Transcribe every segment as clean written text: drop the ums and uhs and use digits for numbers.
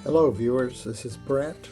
Hello viewers, this is Brent.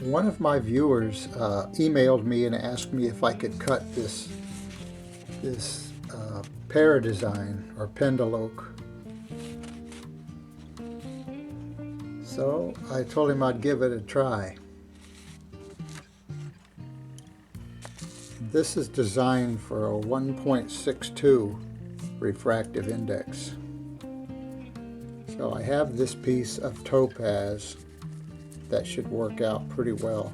One of my viewers emailed me and asked me if I could cut this pear design or pendaloke. So I told him I'd give it a try. This is designed for a 1.62 refractive index. So I have this piece of topaz that should work out pretty well.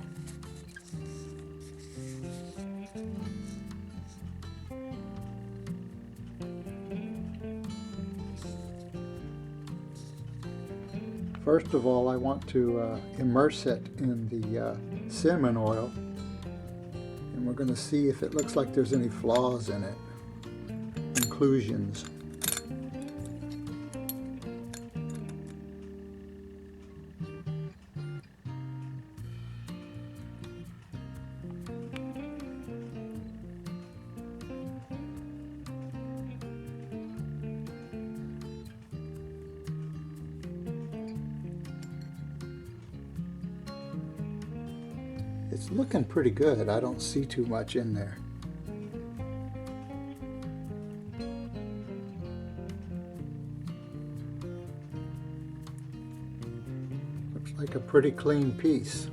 First of all, I want to immerse it in the cinnamon oil, and we're going to see if it looks like there's any flaws in it, inclusions. It's looking pretty good. I don't see too much in there. Looks like a pretty clean piece.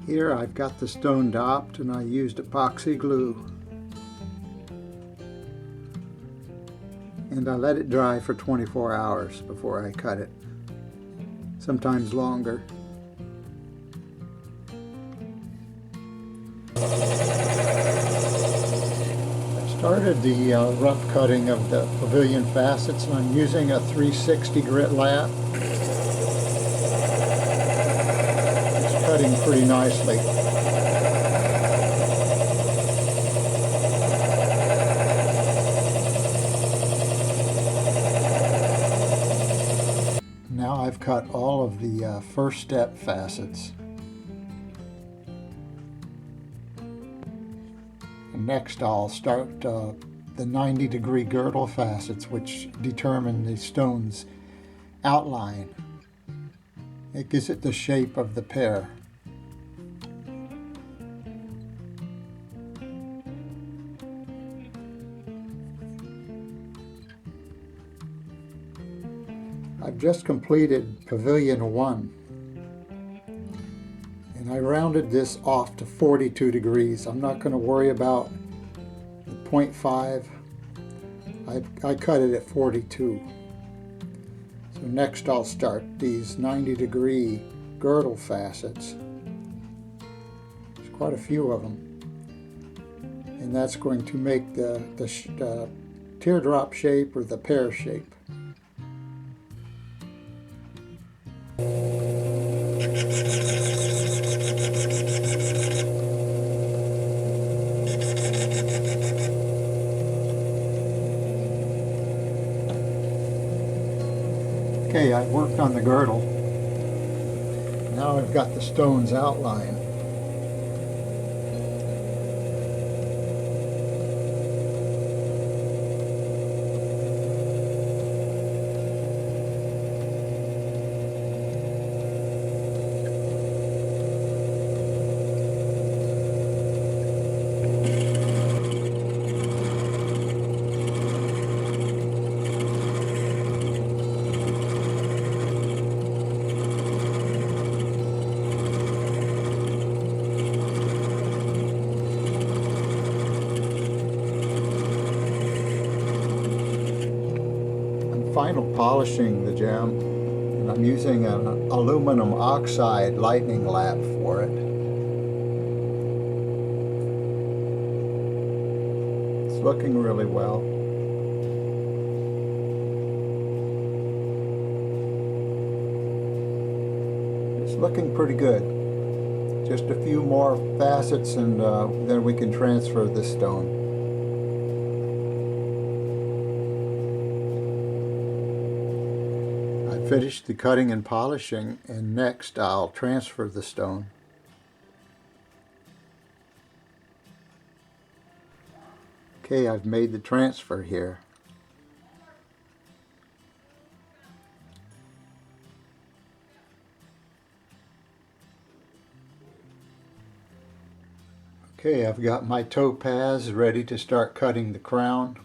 Here I've got the stone dopped and I used epoxy glue. And I let it dry for 24 hours before I cut it, sometimes longer. I started the rough cutting of the pavilion facets, and I'm using a 360 grit lap. It's cutting pretty nicely. Now I've cut all of the first step facets. And next I'll start the 90-degree girdle facets, which determine the stone's outline. It gives it the shape of the pear. I've just completed Pavilion 1, and I rounded this off to 42 degrees. I'm not going to worry about the 0.5. I cut it at 42. So next I'll start these 90-degree girdle facets. There's quite a few of them, and that's going to make the teardrop shape or the pear shape. Okay, I've worked on the girdle. Now I've got the stone's outline. Final polishing the gem, and I'm using an aluminum oxide lightning lap for it. It's looking really well. looking pretty good. Just a few more facets and then we can transfer this stone. I finished the cutting and polishing, and next I'll transfer the stone. Okay, I've made the transfer here. Okay, I've got my topaz ready to start cutting the crown.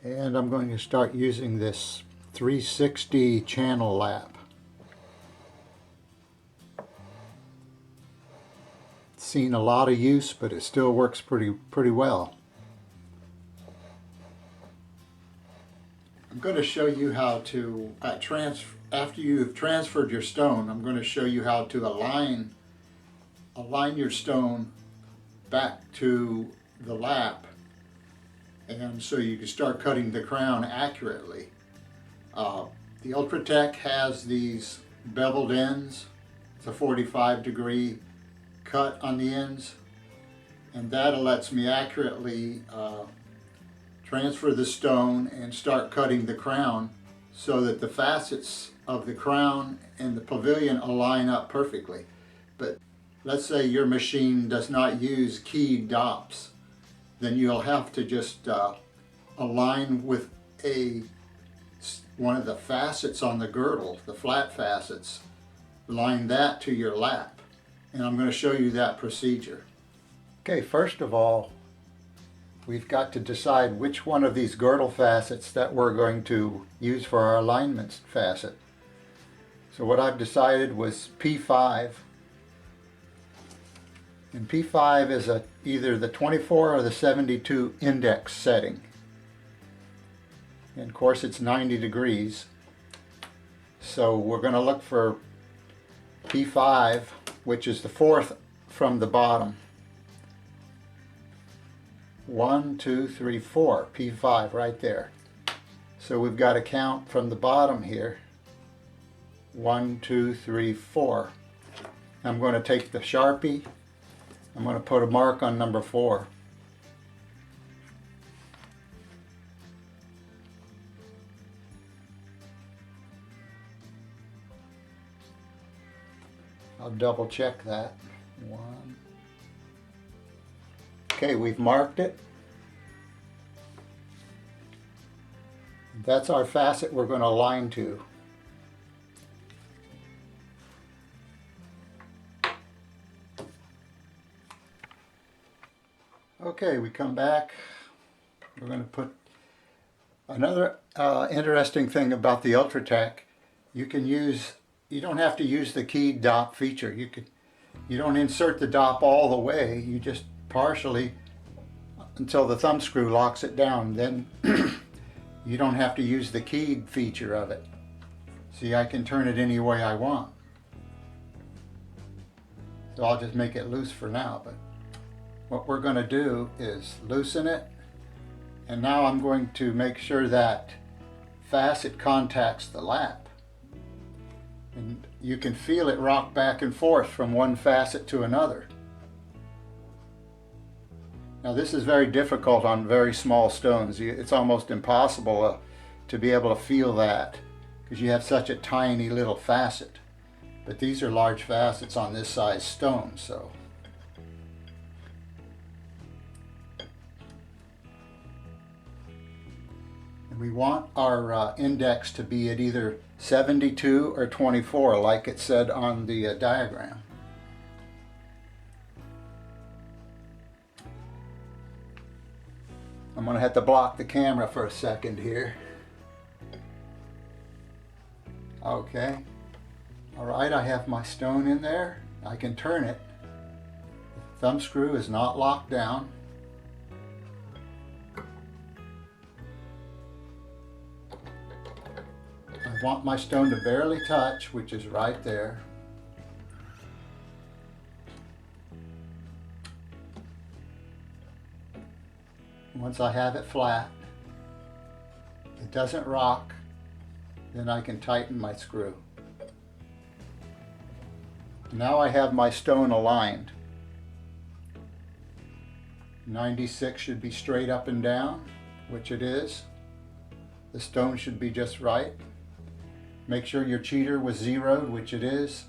And I'm going to start using this 360 channel lap. It's seen a lot of use, but it still works pretty well. I'm going to show you how to after you've transferred your stone, I'm going to show you how to align your stone back to the lap, and so you can start cutting the crown accurately. The Ultratech has these beveled ends. It's a 45-degree cut on the ends, and that lets me accurately transfer the stone and start cutting the crown so that the facets of the crown and the pavilion align up perfectly. But let's say your machine does not use keyed dops, then you'll have to just align with one of the facets on the girdle, the flat facets, line that to your lap. And I'm going to show you that procedure. Okay, first of all, we've got to decide which one of these girdle facets that we're going to use for our alignment facet. So what I've decided was P5. And P5 is either the 24 or the 72 index setting. And of course it's 90 degrees. So we're going to look for P5, which is the fourth from the bottom. 1, 2, 3, 4, P5 right there. So we've got to count from the bottom here. 1, 2, 3, 4. I'm going to take the Sharpie. I'm going to put a mark on number 4. I'll double check that. 1. Okay, we've marked it. That's our facet we're going to align to. Okay, we come back. We're going to put another interesting thing about the Ultratech. You don't have to use the keyed dop feature. You don't insert the dop all the way. You just partially until the thumb screw locks it down. Then you don't have to use the keyed feature of it. See, I can turn it any way I want. So I'll just make it loose for now, but what we're going to do is loosen it, and now I'm going to make sure that facet contacts the lap. And you can feel it rock back and forth from one facet to another. Now this is very difficult on very small stones. It's almost impossible to be able to feel that because you have such a tiny little facet. But these are large facets on this size stone, so. And we want our index to be at either 72 or 24 like it said on the diagram. I'm going to have to block the camera for a second here. Okay. Alright, I have my stone in there. I can turn it. The thumb screw is not locked down. I want my stone to barely touch, which is right there. Once I have it flat, it doesn't rock, Then I can tighten my screw. Now I have my stone aligned. 96 should be straight up and down, which it is. The stone should be just right. Make sure your cheater was zeroed, which it is.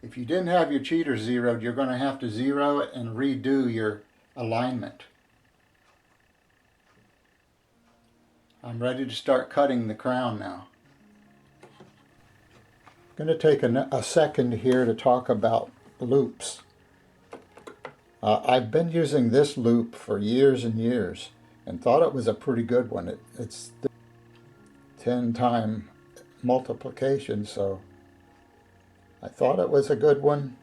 If you didn't have your cheater zeroed, you're going to have to zero it and redo your alignment. I'm ready to start cutting the crown now. I'm going to take a second here to talk about loops. I've been using this loop for years and years and thought it was a pretty good one. It's 10-time multiplication, so I thought it was a good one,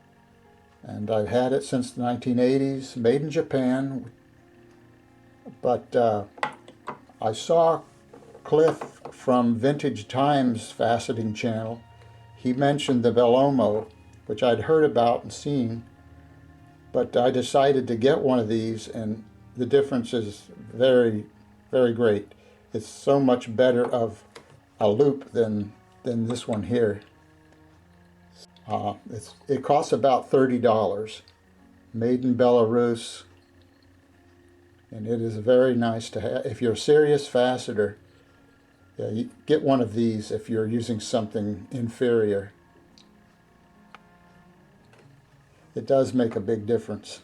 and I've had it since the 1980s, made in Japan. But I saw Cliff from Vintage Times Faceting channel. He mentioned the Velomo, which I'd heard about and seen, but I decided to get one of these, and the difference is very, very great. It's so much better of a loop than this one here. It costs about $30, made in Belarus, and it is very nice to have. If you're a serious faceter, yeah, you get one of these if you're using something inferior. It does make a big difference.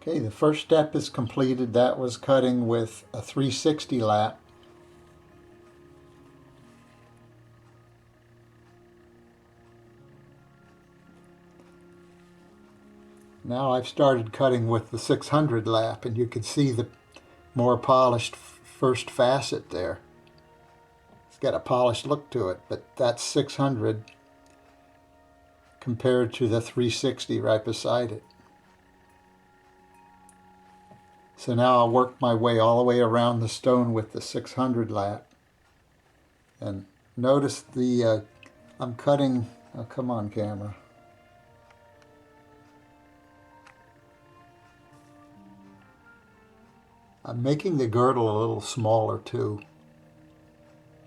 Okay, the first step is completed. That was cutting with a 360 lap. Now I've started cutting with the 600 lap, and you can see the more polished first facet there. It's got a polished look to it, but that's 600 compared to the 360 right beside it. So now I'll work my way all the way around the stone with the 600 lap. And notice I'm cutting, oh come on camera. I'm making the girdle a little smaller too.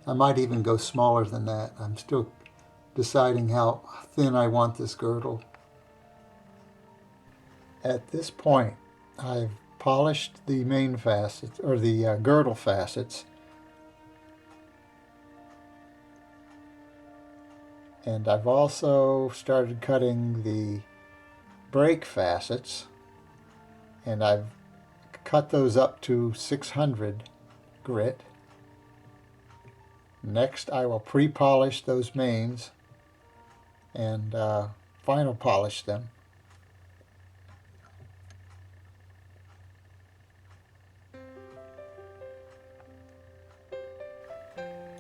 I might even go smaller than that. I'm still deciding how thin I want this girdle. At this point, I've polished the main facets, or the girdle facets, and I've also started cutting the brake facets, and I've cut those up to 600 grit. Next I will pre-polish those mains and final polish them.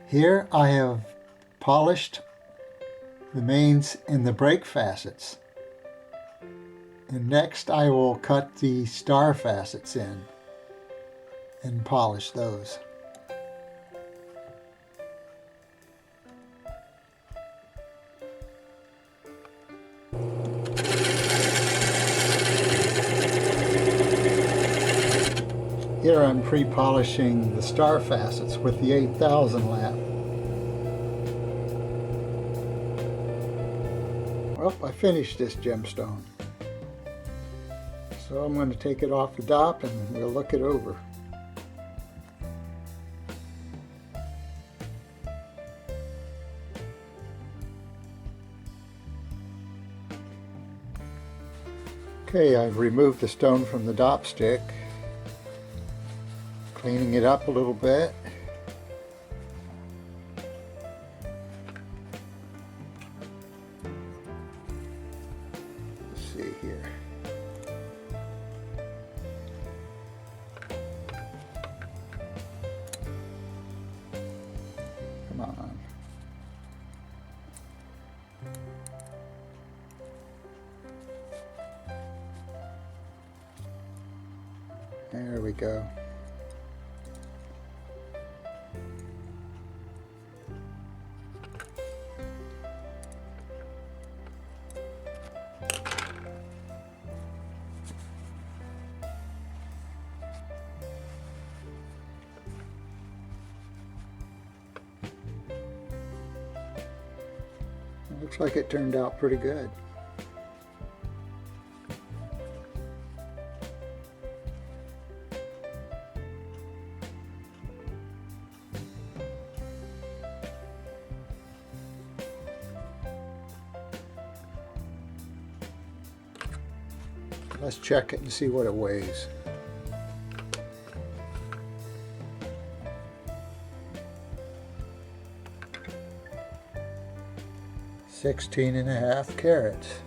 Here I have polished the mains and the brake facets. And next I will cut the star facets in and polish those. Here I'm pre-polishing the star facets with the 8000 lap. Well, I finished this gemstone. So I'm going to take it off the dop and we'll look it over. Okay, I've removed the stone from the dop stick, cleaning it up a little bit. Let's see here. Come on. There we go. Looks like it turned out pretty good. Let's check it and see what it weighs. 16.5 carats.